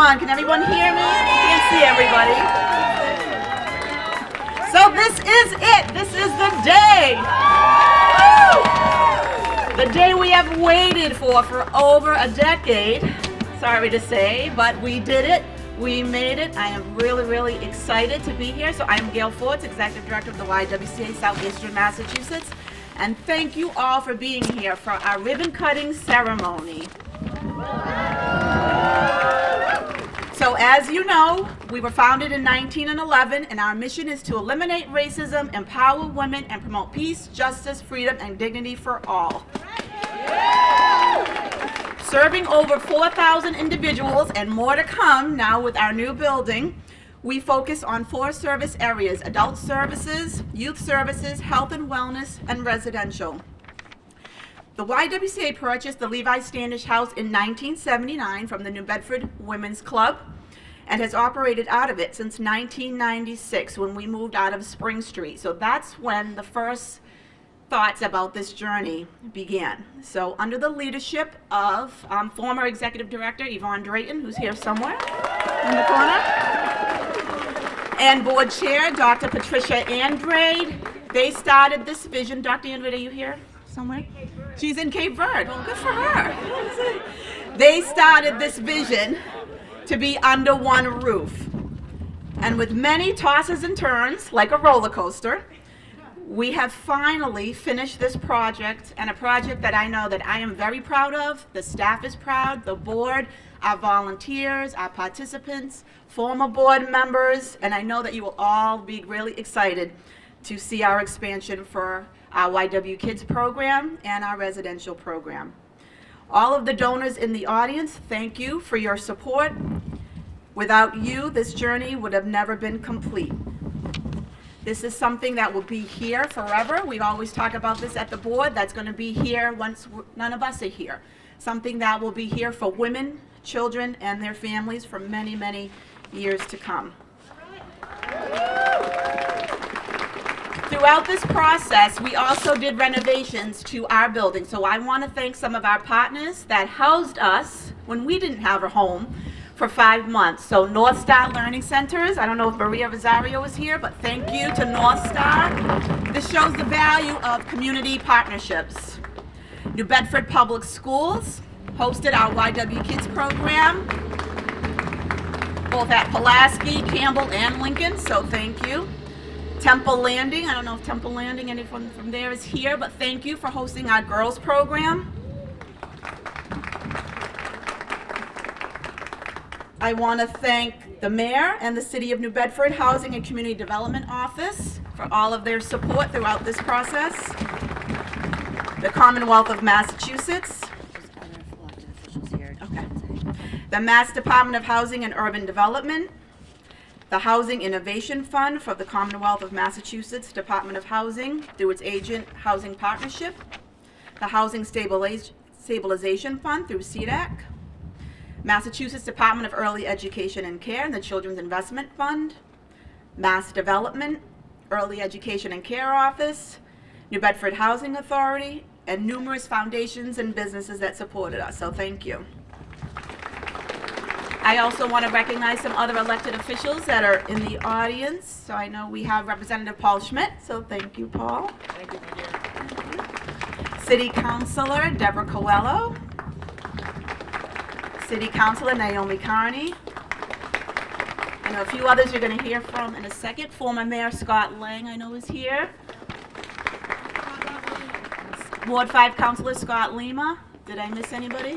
on. Can everyone hear me? Can't see everybody. So this is it. This is the day. Woo! The day we have waited for over a decade. Sorry to say, but we did it. We made it. I am really, really excited to be here. So I'm Gail Fords, Executive Director of the YWCA Southeastern, Massachusetts. And thank you all for being here for our ribbon cutting ceremony. So as you know, we were founded in 1911, and our mission is to eliminate racism, empower women, and promote peace, justice, freedom, and dignity for all. Serving over 4,000 individuals and more to come now with our new building, we focus on 4 service areas: adult services, youth services, health and wellness, and residential. The YWCA purchased the Levi Standish House in 1979 from the New Bedford Women's Club and has operated out of it since 1996 when we moved out of Spring Street. So that's when the first thoughts about this journey began. So under the leadership of former Executive Director Yvonne Drayton, who's here somewhere in the corner, and Board Chair Dr. Patricia Andrade, they started this vision. Dr. Andrade, are you here somewhere? She's in Cape Verde. Well, good for her. They started this vision to be under one roof. And with many tosses and turns, like a roller coaster, we have finally finished this project, and a project that I know that I am very proud of. The staff is proud, the board, our volunteers, our participants, former board members, and I know that you will all be really excited to see our expansion for our YW Kids program and our residential program. All of the donors in the audience, thank you for your support. Without you, this journey would have never been complete. This is something that will be here forever. We always talk about this at the board. That's going to be here once none of us are here. Something that will be here for women, children, and their families for many, many years to come. Throughout this process, we also did renovations to our building. So I want to thank some of our partners that housed us when we didn't have a home for 5 months. So North Star Learning Centers, I don't know if Maria Rosario is here, but thank you to North Star. This shows the value of community partnerships. New Bedford Public Schools hosted our YW Kids program, both at Pulaski, Campbell, and Lincoln, so thank you. Temple Landing, I don't know if Temple Landing, anyone from there is here, but thank you for hosting our girls program. I want to thank the Mayor and the City of New Bedford Housing and Community Development Office for all of their support throughout this process. The Commonwealth of Massachusetts. Okay. The Mass Department of Housing and Urban Development. The Housing Innovation Fund for the Commonwealth of Massachusetts Department of Housing through its agent Housing Partnership. The Housing Stabilization Fund through CEDAC. Massachusetts Department of Early Education and Care and the Children's Investment Fund, Mass Development, Early Education and Care Office, New Bedford Housing Authority, and numerous foundations and businesses that supported us, so thank you. I also want to recognize some other elected officials that are in the audience. So I know we have Representative Paul Schmidt, so thank you, Paul. Thank you, my dear. City Councilor Deborah Coelho. City Councilor Naomi Carney. And a few others you're going to hear from in a second. Former Mayor Scott Lang, I know, is here. Ward 5 Councilor Scott Lima. Did I miss anybody?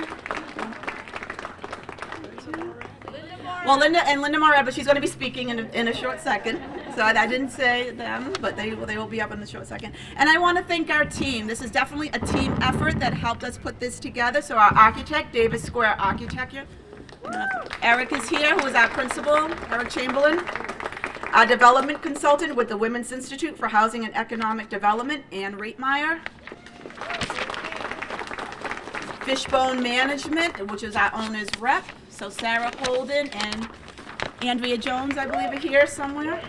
Well, Linda Moret, but she's going to be speaking in a short second. So I didn't say them, but they will be up in a short second. And I want to thank our team. This is definitely a team effort that helped us put this together. So our architect, Davis Square Architecture. Eric is here, who is our principal, Eric Chamberlain. Our development consultant with the Women's Institute for Housing and Economic Development, Ann Reitmeyer. Fishbone Management, which is our owner's rep. So Sarah Holden and Andrea Jones, I believe, are here somewhere.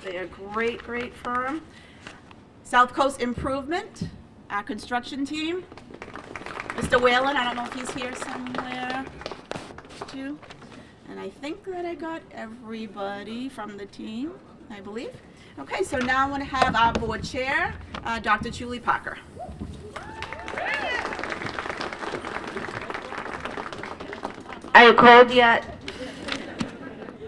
They are a great, great firm. South Coast Improvement, our construction team. Mr. Whalen, I don't know if he's here somewhere. two. And I think that I got everybody from the team, I believe. Okay, so now I want to have our board chair, Dr. Julie Parker. Are you cold yet?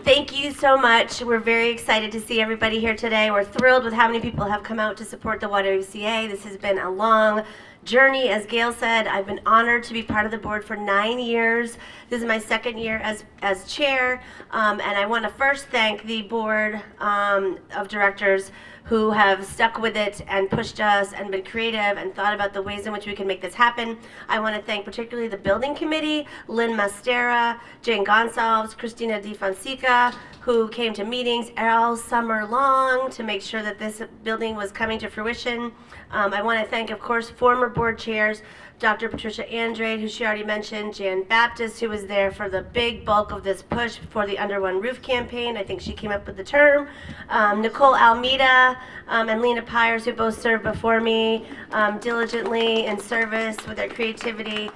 Thank you so much. We're very excited to see everybody here today. We're thrilled with how many people have come out to support the YWCA. This has been a long journey. As Gail said, I've been honored to be part of the board for 9 years. This is my second year as chair, and I want to first thank the board of directors who have stuck with it and pushed us and been creative and thought about the ways in which we can make this happen. I want to thank particularly the building committee, Lynn Mastera, Jane Gonsalves, Christina Di Fonseca, who came to meetings all summer long to make sure that this building was coming to fruition. I want to thank, of course, former board chairs, Dr. Patricia Andrade, who she already mentioned, Jan Baptist, who was there for the big bulk of this push for the Under One Roof campaign. I think she came up with the term. Nicole Almeida and Lena Pyers, who both served before me diligently in service with their creativity.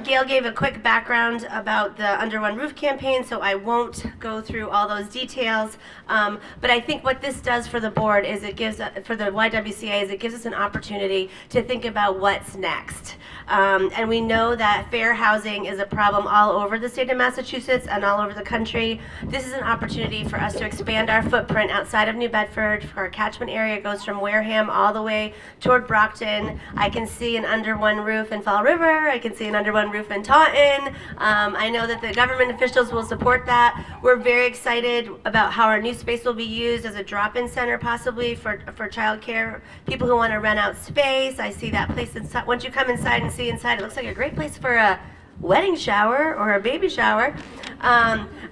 Gail gave a quick background about the Under One Roof campaign, so I won't go through all those details. But I think what this does for the board is it gives, for the YWCA, is it gives us an opportunity to think about what's next. And we know that fair housing is a problem all over the state of Massachusetts and all over the country. This is an opportunity for us to expand our footprint outside of New Bedford. Our catchment area goes from Wareham all the way toward Brockton. I can see an Under One Roof in Fall River. I can see an Under One Roof in Taunton. I know that the government officials will support that. We're very excited about how our new space will be used as a drop-in center, possibly for childcare, people who want to rent out space. I see that place inside. Once you come inside and see inside, it looks like a great place for a wedding shower or a baby shower.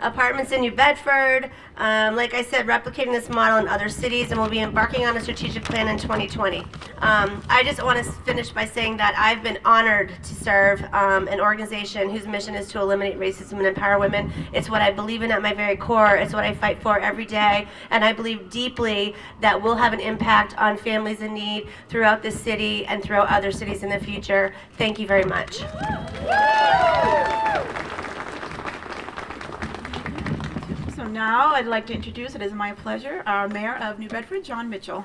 Apartments in New Bedford. Like I said, replicating this model in other cities, and we'll be embarking on a strategic plan in 2020. I just want to finish by saying that I've been honored to serve an organization whose mission is to eliminate racism and empower women. It's what I believe in at my very core. It's what I fight for every day, and I believe deeply that we'll have an impact on families in need throughout this city and throughout other cities in the future. Thank you very much. So now I'd like to introduce, it is my pleasure, our Mayor of New Bedford, John Mitchell.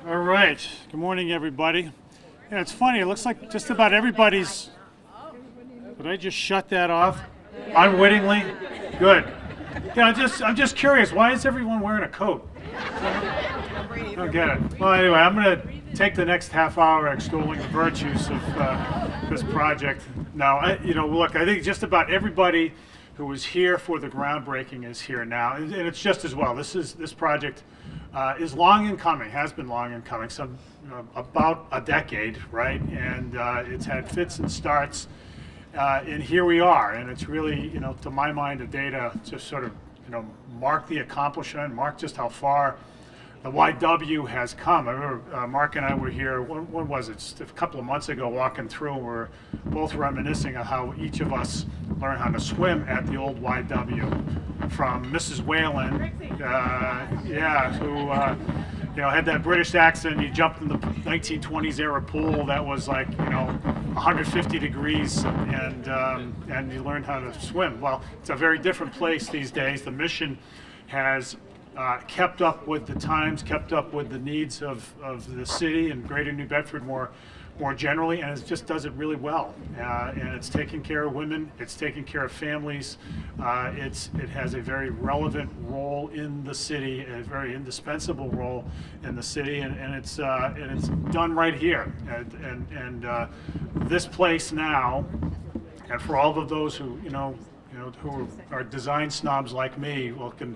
All right. Good morning, everybody. Yeah, it's funny. It looks like just about everybody's. Did I just shut that off unwittingly? Good. Yeah, I'm just curious. Why is everyone wearing a coat? I don't get it. Well, anyway, I'm going to take the next half hour extolling the virtues of this project. Now, look, I think just about everybody who was here for the groundbreaking is here now, and it's just as well. This project is long in coming, has been long in coming, about a decade, right? And it's had fits and starts, and here we are. And it's really, to my mind, a day to just sort of, mark the accomplishment, mark just how far the YW has come. I remember Mark and I were here, when was it? Just a couple of months ago, walking through, and we're both reminiscing of how each of us learned how to swim at the old YW from Mrs. Whalen, who had that British accent. You jumped in the 1920s era pool that was like 150 degrees, and you learned how to swim. Well, it's a very different place these days. The mission has kept up with the times, kept up with the needs of the city and greater New Bedford more generally, and it just does it really well. And it's taking care of women, it's taking care of families, it has a very relevant role in the city, a very indispensable role in the city, and it's done right here. And this place now, and for all of those who who are design snobs like me, can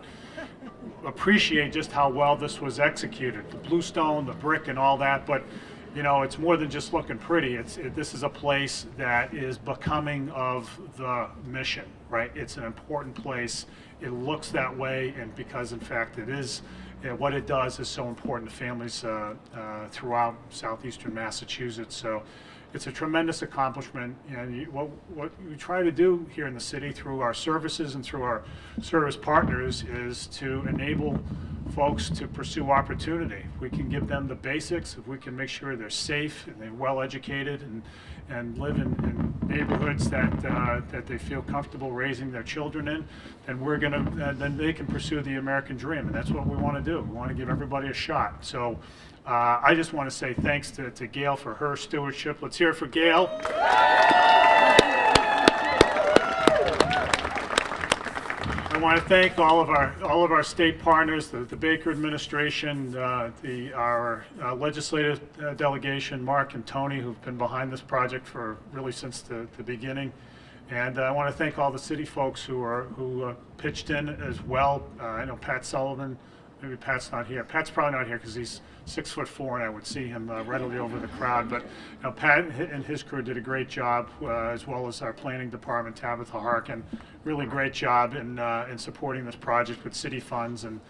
appreciate just how well this was executed. The bluestone, the brick, and all that, but it's more than just looking pretty. This is a place that is becoming of the mission, right? It's an important place. It looks that way, and because in fact it is, what it does is so important to families throughout southeastern Massachusetts. So it's a tremendous accomplishment, and what we try to do here in the city through our services and through our service partners is to enable folks to pursue opportunity. If we can give them the basics, if we can make sure they're safe and they're well educated and live in neighborhoods that they feel comfortable raising their children in, then then they can pursue the American dream, and that's what we want to do. We want to give everybody a shot. So I just want to say thanks to Gail for her stewardship. Let's hear it for Gail. I want to thank all of our state partners, the Baker administration, our legislative delegation, Mark and Tony, who've been behind this project for really since the beginning. And I want to thank all the city folks who pitched in as well. I know Pat Sullivan. Maybe Pat's not here. Pat's probably not here because he's 6'4", and I would see him readily over the crowd. But Pat and his crew did a great job, as well as our planning department, Tabitha Harkin. Really great job in supporting this project with city funds and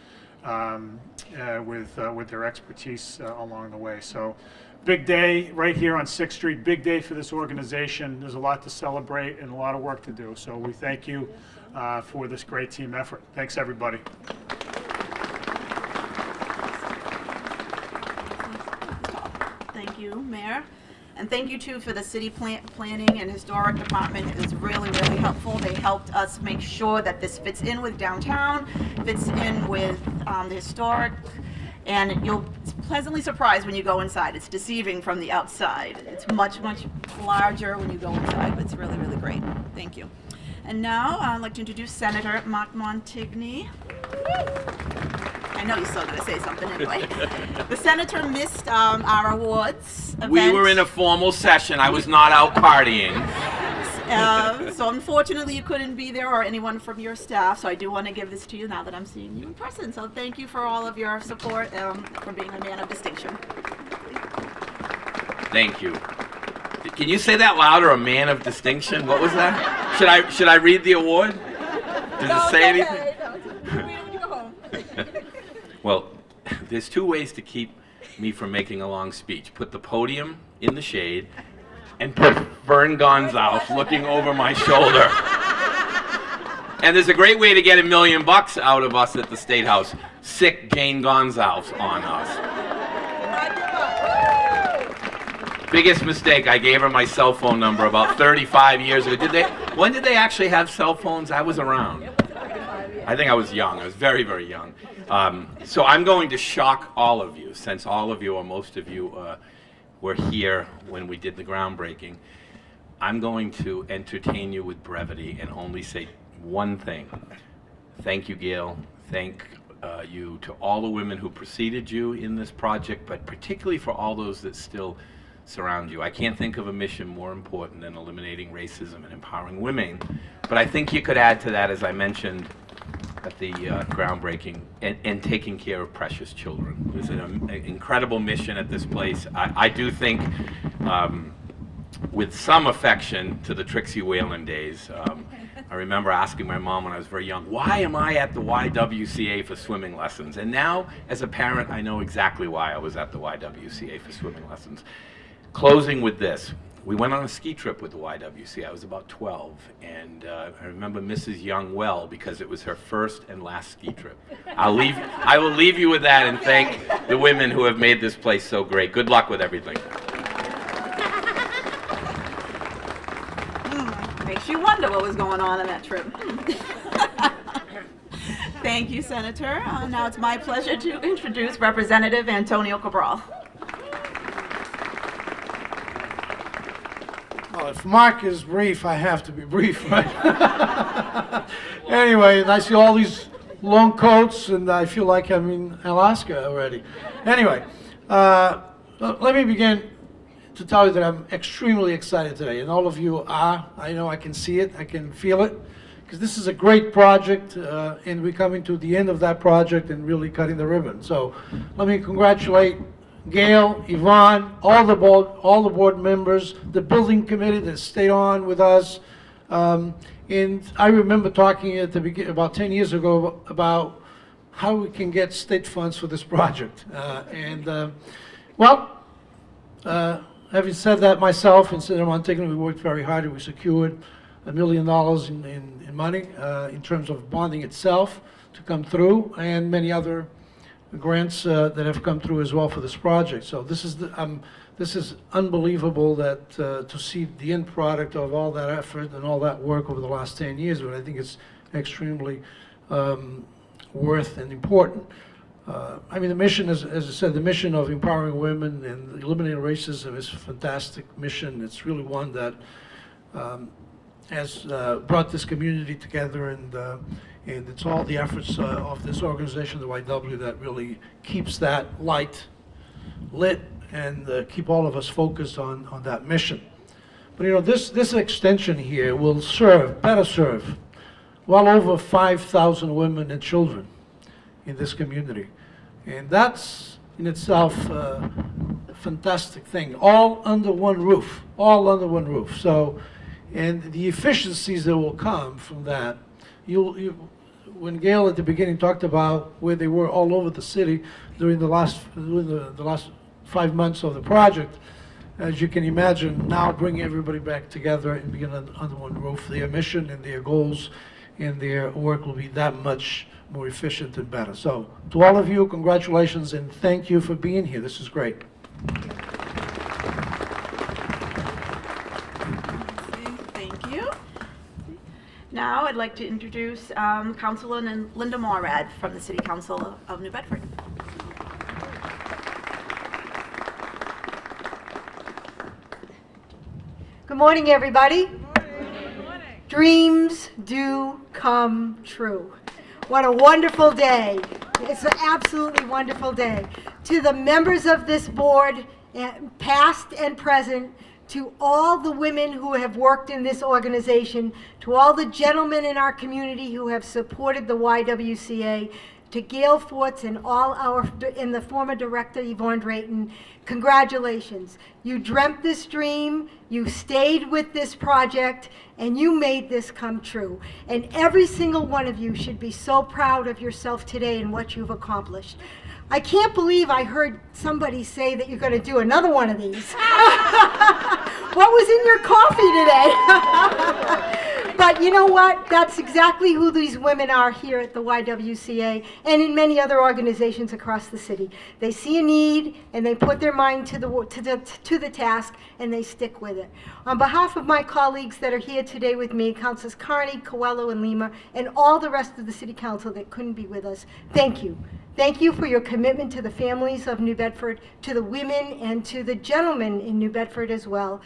with their expertise along the way. So, big day right here on 6th Street. Big day for this organization. There's a lot to celebrate and a lot of work to do. So we thank you for this great team effort. Thanks, everybody. Thank you, Mayor. And thank you, too, for the city planning and historic department. It was really, really helpful. They helped us make sure that this fits in with downtown, fits in with the historic, and you'll be pleasantly surprised when you go inside. It's deceiving from the outside. It's much, much larger when you go inside, but it's really, really great. Thank you. And now I'd like to introduce Senator Mark Montigny. I know you're still going to say something anyway. The senator missed our awards event. We were in a formal session. I was not out partying. So unfortunately you couldn't be there, or anyone from your staff, so I do want to give this to you now that I'm seeing you in person. So thank you for all of your support, for being a man of distinction. Thank you. Can you say that louder? A man of distinction? What was that? Should I read the award? Does it say anything? Well, there's two ways to keep me from making a long speech. Put the podium in the shade and put Vern Gonzalez looking over my shoulder. And there's a great way to get $1 million out of us at the State House. Sick Jane Gonzalez on us. Biggest mistake, I gave her my cell phone number about 35 years ago. When did they actually have cell phones? I was around. I think I was young. I was very, very young. So I'm going to shock all of you, since all of you, or most of you, were here when we did the groundbreaking. I'm going to entertain you with brevity and only say one thing. Thank you, Gail. Thank you to all the women who preceded you in this project, but particularly for all those that still surround you. I can't think of a mission more important than eliminating racism and empowering women, but I think you could add to that, as I mentioned at the groundbreaking, and taking care of precious children. There's an incredible mission at this place. I do think, with some affection to the Trixie Whalen days, I remember asking my mom when I was very young, why am I at the YWCA for swimming lessons? And now, as a parent, I know exactly why I was at the YWCA for swimming lessons. Closing with this. We went on a ski trip with the YWCA. I was about 12, and I remember Mrs. Young well because it was her first and last ski trip. I will leave you with that and thank the women who have made this place so great. Good luck with everything. Makes you wonder what was going on that trip. Thank you, Senator. Now it's my pleasure to introduce Representative Antonio Cabral. Well, if Mark is brief, I have to be brief, right? Anyway, and I see all these long coats, and I feel like I'm in Alaska already. Anyway, let me begin to tell you that I'm extremely excited today, and all of you are. I know I can see it, I can feel it, because this is a great project, and we're coming to the end of that project and really cutting the ribbon. So let me congratulate Gail, Yvonne, all the board members, the building committee that stayed on with us. And I remember talking at the beginning, about 10 years ago, about how we can get state funds for this project. Having said that myself and Senator Montigny, we worked very hard and we secured $1 million in money in terms of bonding itself to come through, and many other grants that have come through as well for this project. So this is unbelievable that to see the end product of all that effort and all that work over the last 10 years, but I think it's extremely worth and important. I mean, the mission, as I said, the mission of empowering women and eliminating racism is a fantastic mission. It's really one that has brought this community together, and it's all the efforts of this organization, the YW, that really keeps that light lit and keep all of us focused on that mission. But you know, this extension here will better serve well over 5,000 women and children in this community. And that's in itself a fantastic thing, all under one roof, all under one roof. So, and the efficiencies that will come from that, when Gail at the beginning talked about where they were all over the city during the last 5 months of the project, as you can imagine, now bringing everybody back together and being under one roof, their mission and their goals and their work will be that much more efficient and better. So to all of you, congratulations and thank you for being here. This is great. Thank you. Now I'd like to introduce Councilor Linda Morad from the City Council of New Bedford. Good morning, everybody. Good morning. Dreams do come true. What a wonderful day. It's an absolutely wonderful day. To the members of this board, past and present, to all the women who have worked in this organization, to all the gentlemen in our community who have supported the YWCA, to Gail Forts and the former director Yvonne Drayton, congratulations. You dreamt this dream, you stayed with this project, and you made this come true. And every single one of you should be so proud of yourself today and what you've accomplished. I can't believe I heard somebody say that you're going to do another one of these. What was in your coffee today? But you know what? That's exactly who these women are here at the YWCA and in many other organizations across the city. They see a need and they put their mind to the task and they stick with it. On behalf of my colleagues that are here today with me, Councilors Carney, Coelho, and Lima, and all the rest of the City Council that couldn't be with us, thank you. Thank you for your commitment to the families of New Bedford, to the women, and to the gentlemen in New Bedford as well.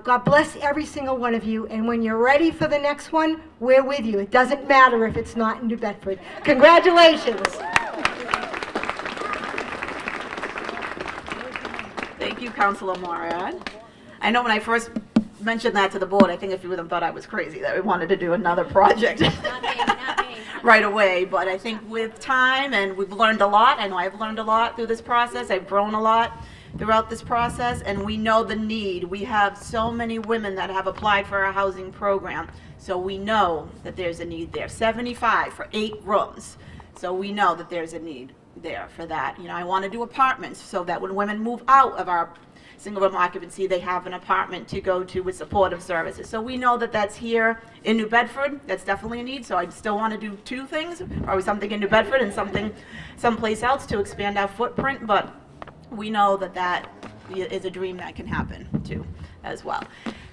God bless every single one of you, and when you're ready for the next one, we're with you. It doesn't matter if it's not in New Bedford. Congratulations. Thank you, Councilor Morad. I know when I first mentioned that to the board, I think a few of them thought I was crazy, that we wanted to do another project. Not me. Right away, but I think with time, and we've learned a lot. I know I've learned a lot through this process. I've grown a lot throughout this process, and we know the need. We have so many women that have applied for our housing program, so we know that there's a need there. 75 for 8 rooms, so we know that there's a need there for that. You know, I want to do apartments so that when women move out of our single room occupancy, they have an apartment to go to with supportive services. So we know that that's here in New Bedford. That's definitely a need. So I still want to do 2 things, or something in New Bedford and something someplace else to expand our footprint. But we know that that is a dream that can happen too, as well.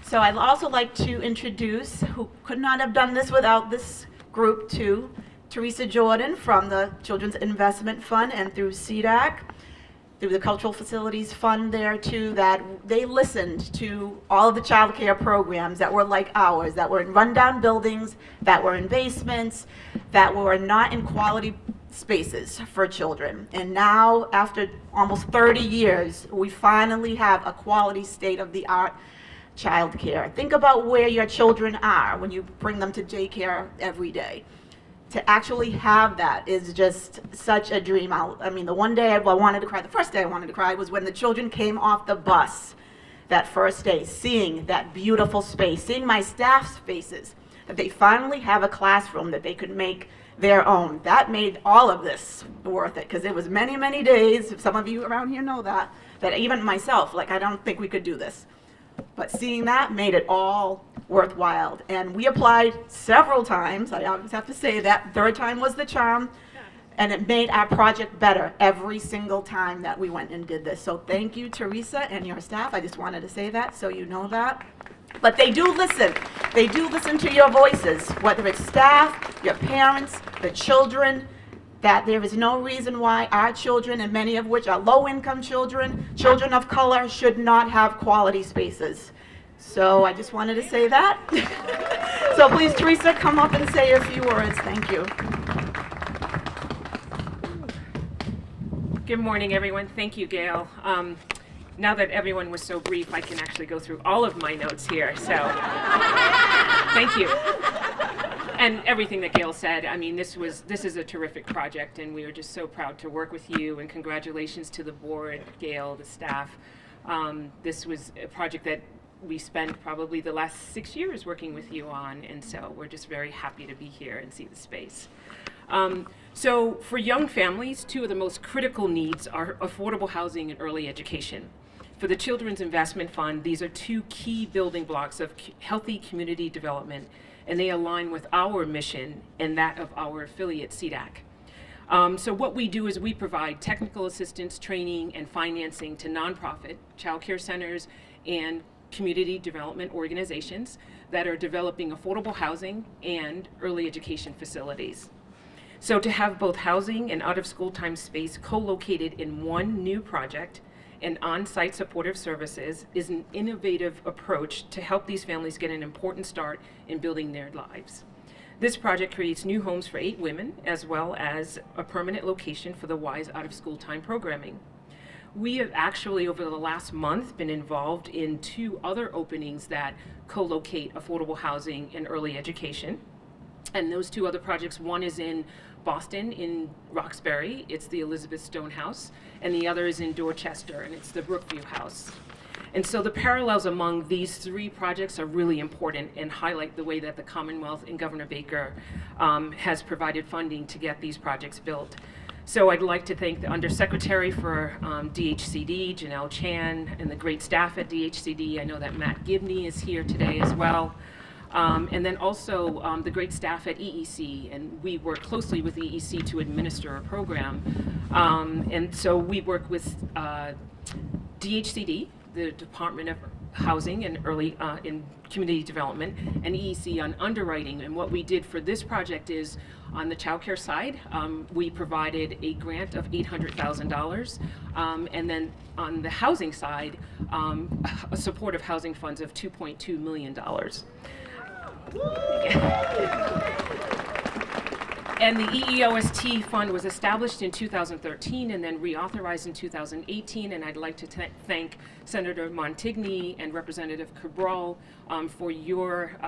So I'd also like to introduce, who could not have done this without this group too, Teresa Jordan from the Children's Investment Fund and through CDAC, through the Cultural Facilities Fund there too, that they listened to all of the child care programs that were like ours, that were in rundown buildings, that were in basements, that were not in quality spaces for children. And now, after almost 30 years, we finally have a quality state-of-the-art child care. Think about where your children are when you bring them to daycare every day. To actually have that is just such a dream. I mean, the one day I wanted to cry, the first day I wanted to cry was when the children came off the bus that first day, seeing that beautiful space, seeing my staff's faces, that they finally have a classroom that they could make their own. That made all of this worth it, because it was many, many days, some of you around here know that even myself, like, I don't think we could do this. But seeing that made it all worthwhile. And we applied several times. I always have to say that. 3rd time was the charm. And it made our project better every single time that we went and did this. So thank you, Teresa, and your staff. I just wanted to say that so you know that. But they do listen. They do listen to your voices, whether it's staff, your parents, the children, that there is no reason why our children, and many of which are low-income children, children of color, should not have quality spaces. So I just wanted to say that. So please, Teresa, come up and say a few words. Thank you. Good morning, everyone. Thank you, Gail. Now that everyone was so brief, I can actually go through all of my notes here, so thank you. And everything that Gail said, I mean, this is a terrific project, and we are just so proud to work with you, and congratulations to the board, Gail, the staff. This was a project that we spent probably the last 6 years working with you on, and so we're just very happy to be here and see the space. So for young families, two of the most critical needs are affordable housing and early education. For the Children's Investment Fund, these are two key building blocks of healthy community development, and they align with our mission and that of our affiliate, CDAC. So what we do is we provide technical assistance, training, and financing to nonprofit child care centers and community development organizations that are developing affordable housing and early education facilities. So to have both housing and out-of-school time space co-located in one new project and on-site supportive services is an innovative approach to help these families get an important start in building their lives. This project creates new homes for 8 women, as well as a permanent location for the WISE out-of-school time programming. We have actually, over the last month, been involved in 2 other openings that co-locate affordable housing and early education. And those 2 other projects, one is in Boston, in Roxbury, it's the Elizabeth Stone House, and the other is in Dorchester, and it's the Brookview House. And so the parallels among these 3 projects are really important and highlight the way that the Commonwealth and Governor Baker has provided funding to get these projects built. So I'd like to thank the Undersecretary for DHCD, Janelle Chan, and the great staff at DHCD. I know that Matt Gibney is here today as well. And then also the great staff at EEC, and we work closely with EEC to administer a program. And so we work with DHCD, the Department of Housing and Early in Community Development, and EEC on underwriting. And what we did for this project is, on the child care side, we provided a grant of $800,000, and then on the housing side, a supportive housing funds of $2.2 million. And the EEOST fund was established in 2013 and then reauthorized in 2018, and I'd like to thank Senator Montigny and Representative Cabral for your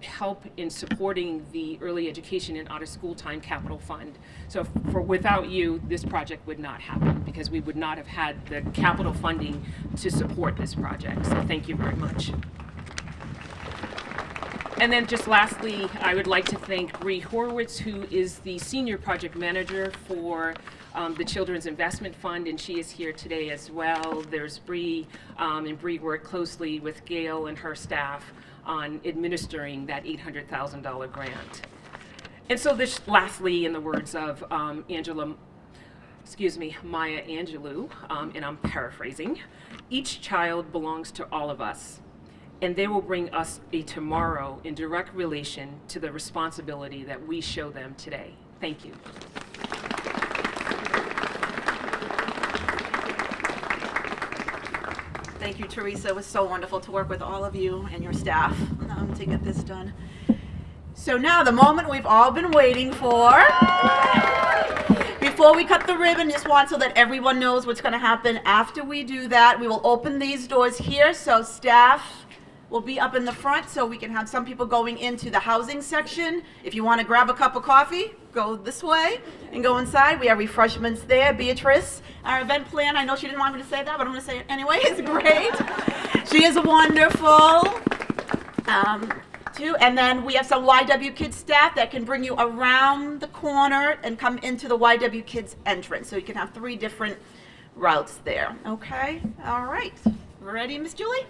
help in supporting the Early Education and Out-of-School Time Capital Fund. So without you, this project would not happen, because we would not have had the capital funding to support this project. So thank you very much. And then just lastly, I would like to thank Bree Horowitz, who is the Senior Project Manager for the Children's Investment Fund, and she is here today as well. There's Bree, and Bree worked closely with Gail and her staff on administering that $800,000 grant. And so this, lastly, in the words of Maya Angelou, and I'm paraphrasing, each child belongs to all of us, and they will bring us a tomorrow in direct relation to the responsibility that we show them today. Thank you. Thank you, Teresa. It was so wonderful to work with all of you and your staff to get this done. So now the moment we've all been waiting for. Before we cut the ribbon, just want so that everyone knows what's going to happen after we do that. We will open these doors here, so staff will be up in the front, so we can have some people going into the housing section. If you want to grab a cup of coffee, go this way and go inside. We have refreshments there. Beatrice, our event plan, I know she didn't want me to say that, but I'm going to say it anyway. It's great. She is wonderful. Too. And then we have some YW Kids staff that can bring you around the corner and come into the YW Kids entrance. So you can have 3 different routes there. Okay? All right. Ready, Miss Julie?